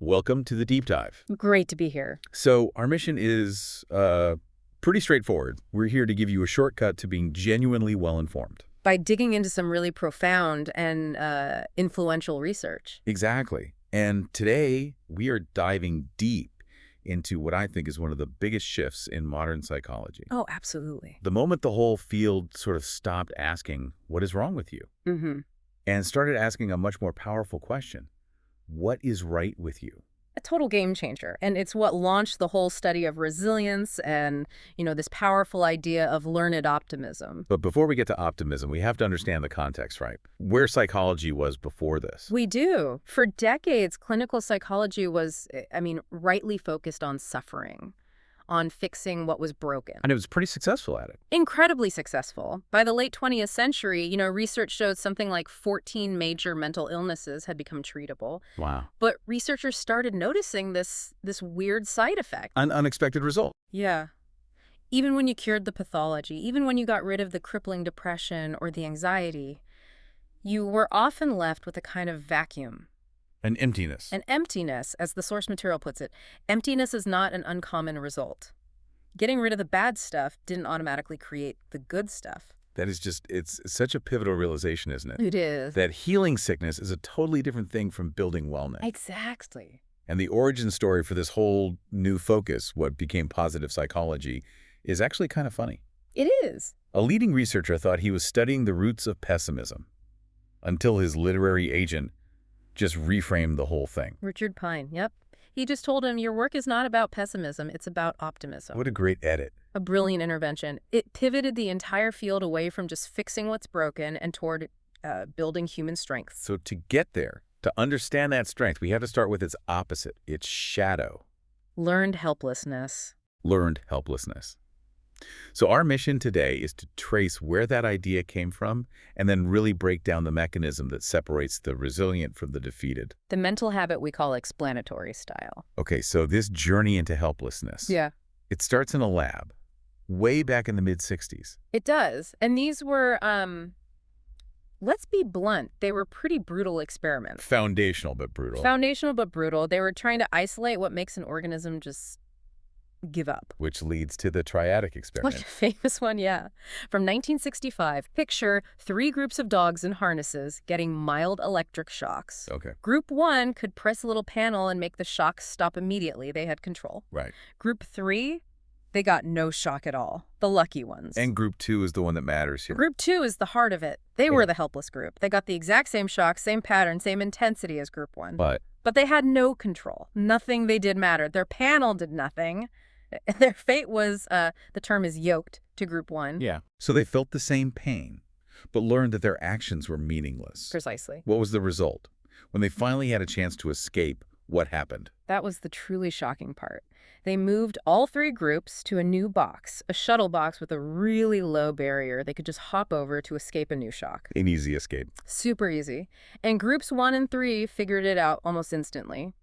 Welcome to the deep dive. Great to be here. So our mission is pretty straightforward. We're here to give you a shortcut to being genuinely well-informed. By digging into some really profound and influential research. Exactly. And today we are diving deep into what I think is one of the biggest shifts in modern psychology. Oh, absolutely. The moment the whole field sort of stopped asking, what is wrong with you? And started asking a much more powerful question. What is right with you? A total game changer. And it's what launched the whole study of resilience and, this powerful idea of learned optimism. But before we get to optimism, we have to understand the context, right? Where psychology was before this. We do. For decades, clinical psychology was, rightly focused on suffering, on fixing what was broken. And it was pretty successful at it. Incredibly successful. By the late 20th century, research showed something like 14 major mental illnesses had become treatable. Wow. But researchers started noticing this weird side effect. An unexpected result. Yeah. Even when you cured the pathology, even when you got rid of the crippling depression or the anxiety, you were often left with a kind of vacuum. An emptiness. An emptiness, as the source material puts it. Emptiness is not an uncommon result. Getting rid of the bad stuff didn't automatically create the good stuff. That is just, it's such a pivotal realization, isn't it? It is. That healing sickness is a totally different thing from building wellness. Exactly. And the origin story for this whole new focus, what became positive psychology, is actually kind of funny. It is. A leading researcher thought he was studying the roots of pessimism until his literary agent just reframed the whole thing. Richard Pine, yep. He just told him, your work is not about pessimism, it's about optimism. What a great edit. A brilliant intervention. It pivoted the entire field away from just fixing what's broken and toward building human strength. So to get there, to understand that strength, we have to start with its opposite, its shadow. Learned helplessness. Learned helplessness. So our mission today is to trace where that idea came from and then really break down the mechanism that separates the resilient from the defeated. The mental habit we call explanatory style. Okay, so this journey into helplessness. Yeah. It starts in a lab way back in the mid-60s. It does. And these were, let's be blunt, they were pretty brutal experiments. Foundational but brutal. Foundational but brutal. They were trying to isolate what makes an organism just give up. Which leads to the triadic experiment. What a famous one, yeah. From 1965, picture 3 groups of dogs in harnesses getting mild electric shocks. Okay. Group 1 could press a little panel and make the shocks stop immediately. They had control. Right. Group 3, they got no shock at all. The lucky ones. And group 2 is the one that matters here. Group 2 is the heart of it. They were the helpless group. They got the exact same shock, same pattern, same intensity as group 1. But they had no control. Nothing they did mattered. Their panel did nothing. Their fate was, the term is yoked to group 1. yeah. So they felt the same pain, but learned that their actions were meaningless. Precisely. What was the result? When they finally had a chance to escape, what happened? That was the truly shocking part. They moved all 3 groups to a new box, a shuttle box with a really low barrier they could just hop over to escape a new shock. An easy escape. Super easy. And groups 1 and 3 figured it out almost instantly.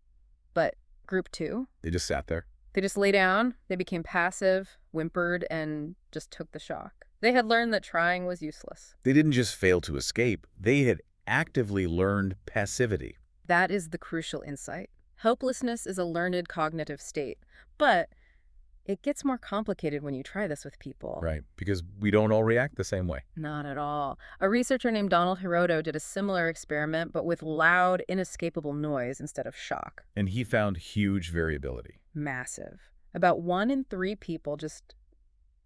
But group 2? They just sat there. They just lay down, they became passive, whimpered, and just took the shock. They had learned that trying was useless. They didn't just fail to escape. They had actively learned passivity. That is the crucial insight. Helplessness is a learned cognitive state, but it gets more complicated when you try this with people. Right, because we don't all react the same way. Not at all. A researcher named Donald Hiroto did a similar experiment, but with loud, inescapable noise instead of shock. And he found huge variability. Massive. About 1 in 3 people just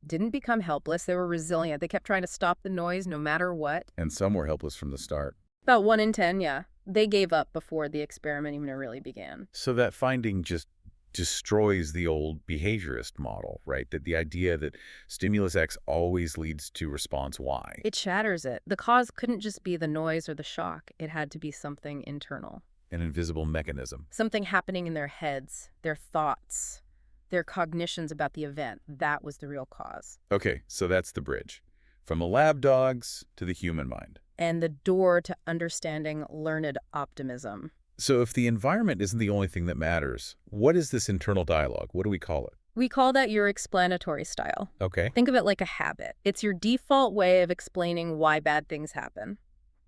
didn't become helpless. They were resilient. They kept trying to stop the noise no matter what. And some were helpless from the start. About 1 in 10, yeah. They gave up before the experiment even really began. So that finding just destroys the old behaviorist model, right? That the idea that stimulus X always leads to response Y. It shatters it. The cause couldn't just be the noise or the shock. It had to be something internal. An invisible mechanism. Something happening in their heads, their thoughts, their cognitions about the event. That was the real cause. Okay, so that's the bridge. From the lab dogs to the human mind. And the door to understanding learned optimism. So if the environment isn't the only thing that matters, what is this internal dialogue? What do we call it? We call that your explanatory style. Okay. Think of it like a habit. It's your default way of explaining why bad things happen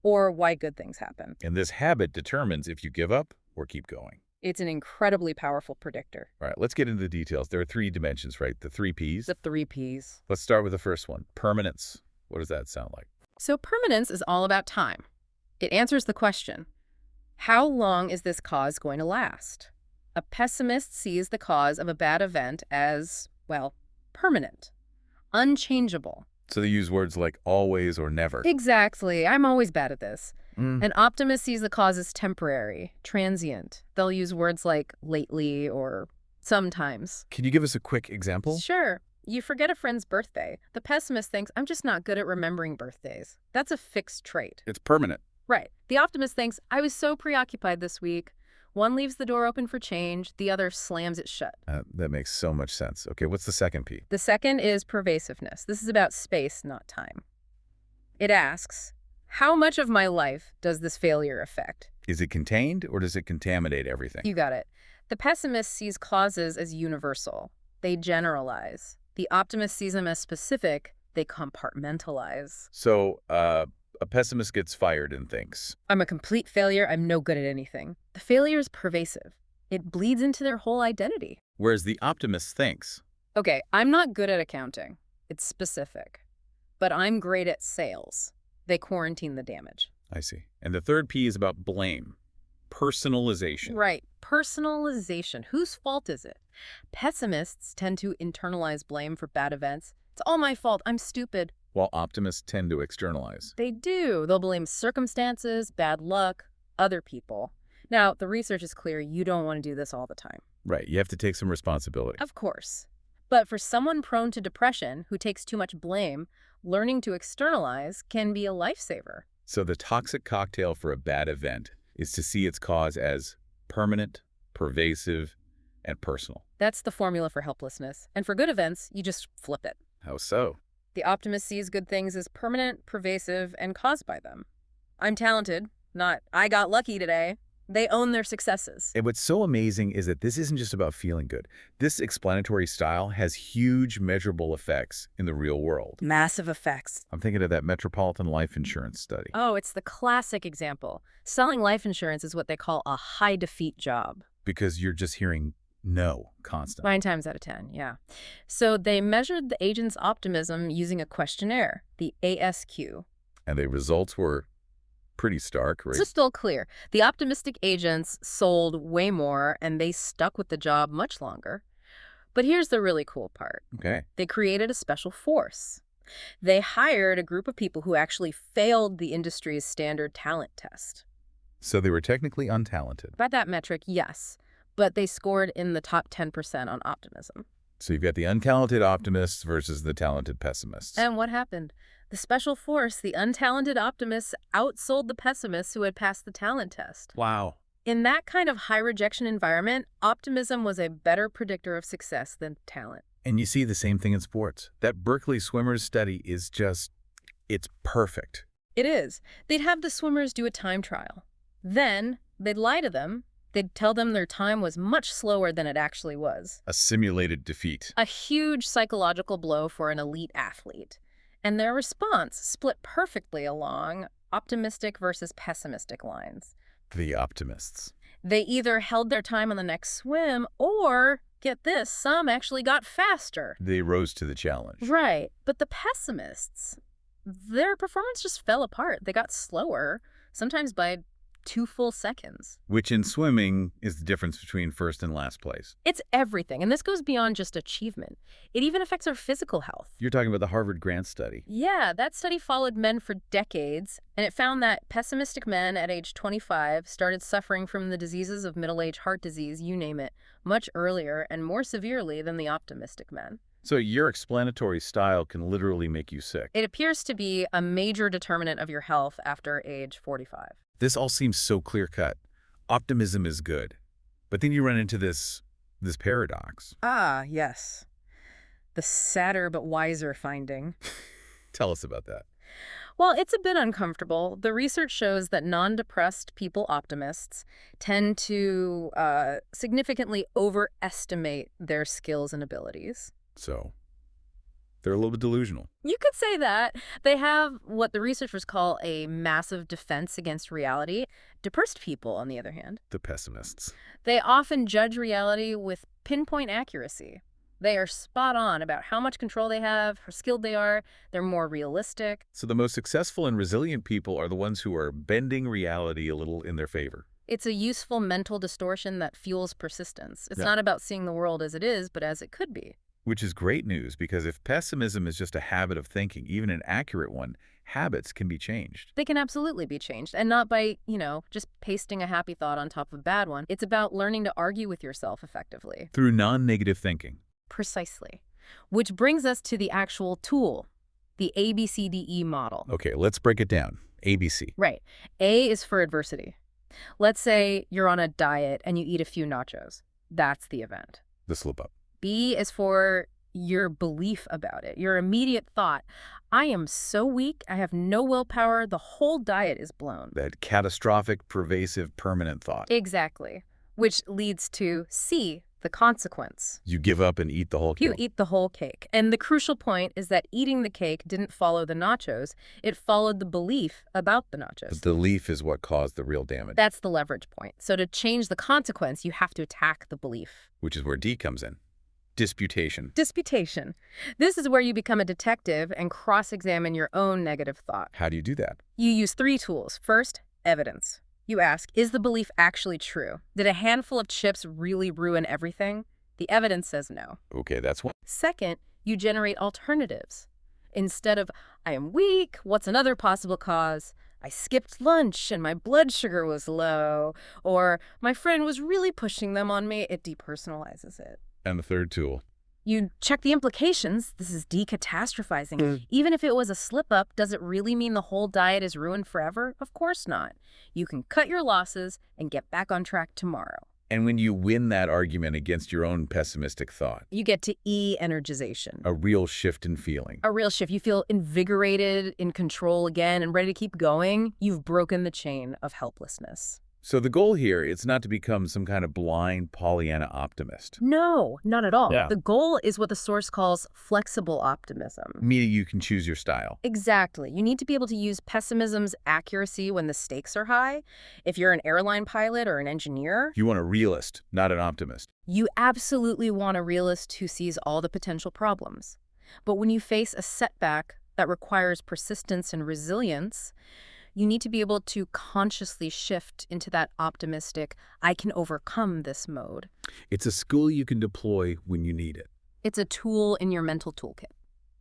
or why good things happen. And this habit determines if you give up or keep going. It's an incredibly powerful predictor. All right, let's get into the details. There are three dimensions, right? The three Ps. The 3 Ps. Let's start with the first one, permanence. What does that sound like? So permanence is all about time. It answers the question, how long is this cause going to last? A pessimist sees the cause of a bad event as, well, permanent, unchangeable. So they use words like always or never. Exactly. I'm always bad at this. Mm. An optimist sees the cause as temporary, transient. They'll use words like lately or sometimes. Can you give us a quick example? Sure. You forget a friend's birthday. The pessimist thinks, I'm just not good at remembering birthdays. That's a fixed trait. It's permanent. Right. The optimist thinks, I was so preoccupied this week. One leaves the door open for change, the other slams it shut. That makes so much sense. Okay, what's the second P? The second is pervasiveness. This is about space, not time. It asks, how much of my life does this failure affect? Is it contained or does it contaminate everything? You got it. The pessimist sees causes as universal. They generalize. The optimist sees them as specific. They compartmentalize. So, a pessimist gets fired and thinks, I'm a complete failure. I'm no good at anything. The failure is pervasive. It bleeds into their whole identity. whereas the optimist thinks. Okay, I'm not good at accounting. It's specific. But I'm great at sales. They quarantine the damage. I see. And the third P is about blame, personalization. Right. Personalization. Whose fault is it? Pessimists tend to internalize blame for bad events. It's all my fault. I'm stupid. While optimists tend to externalize. They do. They'll blame circumstances, bad luck, other people. Now, the research is clear. You don't want to do this all the time. Right, you have to take some responsibility. Of course. But for someone prone to depression who takes too much blame, learning to externalize can be a lifesaver. So the toxic cocktail for a bad event is to see its cause as permanent, pervasive, and personal. That's the formula for helplessness. And for good events, you just flip it. How so? The optimist sees good things as permanent, pervasive, and caused by them. I'm talented, not I got lucky today. They own their successes. And what's so amazing is that this isn't just about feeling good. This explanatory style has huge measurable effects in the real world. Massive effects. I'm thinking of that Metropolitan Life Insurance study. Oh, it's the classic example. Selling life insurance is what they call a high defeat job. Because you're just hearing no constantly. 9 times out of 10, yeah. So they measured the agent's optimism using a questionnaire, the ASQ. And the results were pretty stark, right? This is still clear. The optimistic agents sold way more, and they stuck with the job much longer. But here's the really cool part. Okay. They created a special force. They hired a group of people who actually failed the industry's standard talent test. So they were technically untalented. By that metric, yes. But they scored in the top 10% on optimism. So you've got the untalented optimists versus the talented pessimists. And what happened? The special force, the untalented optimists, outsold the pessimists who had passed the talent test. Wow. In that kind of high rejection environment, optimism was a better predictor of success than talent. And you see the same thing in sports. That Berkeley swimmers study is just, it's perfect. It is. They'd have the swimmers do a time trial. Then they'd lie to them. They'd tell them their time was much slower than it actually was. A simulated defeat. A huge psychological blow for an elite athlete. And their response split perfectly along optimistic versus pessimistic lines. The optimists. They either held their time on the next swim or, get this, some actually got faster. They rose to the challenge. Right. But the pessimists, their performance just fell apart. They got slower, sometimes by 2 full seconds. Which in swimming is the difference between first and last place. It's everything, and this goes beyond just achievement. It even affects our physical health. You're talking about the Harvard Grant study. Yeah, that study followed men for decades, and it found that pessimistic men at age 25 started suffering from the diseases of middle-age heart disease, you name it, much earlier and more severely than the optimistic men. So your explanatory style can literally make you sick. It appears to be a major determinant of your health after age 45. This all seems so clear-cut. Optimism is good. But then you run into this paradox. Ah, yes. The sadder but wiser finding. Tell us about that. Well, it's a bit uncomfortable. The research shows that non-depressed people optimists tend to significantly overestimate their skills and abilities. So They're a little bit delusional. You could say that. They have what the researchers call a massive defense against reality. Depressed people, on the other hand, The pessimists. they often judge reality with pinpoint accuracy. They are spot on about how much control they have, how skilled they are. They're more realistic. So the most successful and resilient people are the ones who are bending reality a little in their favor. It's a useful mental distortion that fuels persistence. It's Yeah. not about seeing the world as it is, but as it could be. Which is great news, because if pessimism is just a habit of thinking, even an accurate one, habits can be changed. They can absolutely be changed, and not by, just pasting a happy thought on top of a bad one. It's about learning to argue with yourself effectively. Through non-negative thinking. Precisely. Which brings us to the actual tool, the ABCDE model. Okay, let's break it down. ABC. Right. A is for adversity. Let's say you're on a diet and you eat a few nachos. That's the event. The slip up. B is for your belief about it, your immediate thought. I am so weak, I have no willpower, the whole diet is blown. That catastrophic, pervasive, permanent thought. Exactly. Which leads to C, the consequence. You give up and eat the whole You cake. eat the whole cake. And the crucial point is that eating the cake didn't follow the nachos. It followed the belief about the nachos. The belief is what caused the real damage, That's the leverage point. So to change the consequence, you have to attack the belief. which is where D comes in. Disputation. Disputation. This is where you become a detective and cross-examine your own negative thought. How do you do that? You use 3 tools. First, evidence. You ask, is the belief actually true? Did a handful of chips really ruin everything? The evidence says no. Okay, that's one. Second, you generate alternatives. Instead of, I am weak, what's another possible cause? I skipped lunch and my blood sugar was low. Or my friend was really pushing them on me. It depersonalizes it. And the third tool. You check the implications. This is decatastrophizing. Even if it was a slip-up, does it really mean the whole diet is ruined forever? Of course not. You can cut your losses and get back on track tomorrow. And when you win that argument against your own pessimistic thought, You get to E-energization. a real shift in feeling. A real shift. You feel invigorated, in control again, and ready to keep going. You've broken the chain of helplessness. So the goal here is not to become some kind of blind Pollyanna optimist. No, not at all. Yeah. The goal is what the source calls flexible optimism. Meaning you can choose your style. Exactly. You need to be able to use pessimism's accuracy when the stakes are high. If you're an airline pilot or an engineer, You want a realist, not an optimist. you absolutely want a realist who sees all the potential problems. But when you face a setback that requires persistence and resilience, you need to be able to consciously shift into that optimistic, I can overcome this mode. It's a skill you can deploy when you need it. It's a tool in your mental toolkit.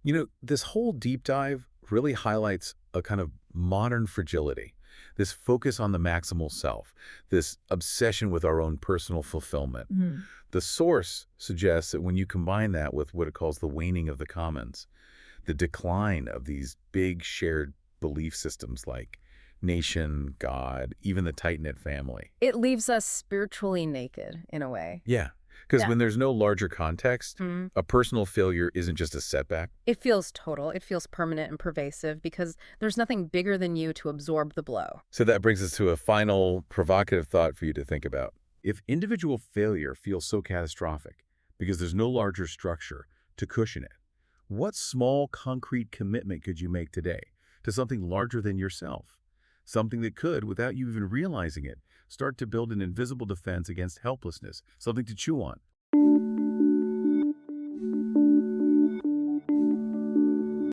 You know, this whole deep dive really highlights a kind of modern fragility, this focus on the maximal self, this obsession with our own personal fulfillment. The source suggests that when you combine that with what it calls the waning of the commons, the decline of these big shared belief systems like nation, God, even the tight-knit family. It leaves us spiritually naked, in a way. Yeah, because Yeah. when there's no larger context, a personal failure isn't just a setback. It feels total. It feels permanent and pervasive because there's nothing bigger than you to absorb the blow. So that brings us to a final provocative thought for you to think about. If individual failure feels so catastrophic because there's no larger structure to cushion it, what small concrete commitment could you make today to something larger than yourself? Something that could, without you even realizing it, start to build an invisible defense against helplessness, something to chew on.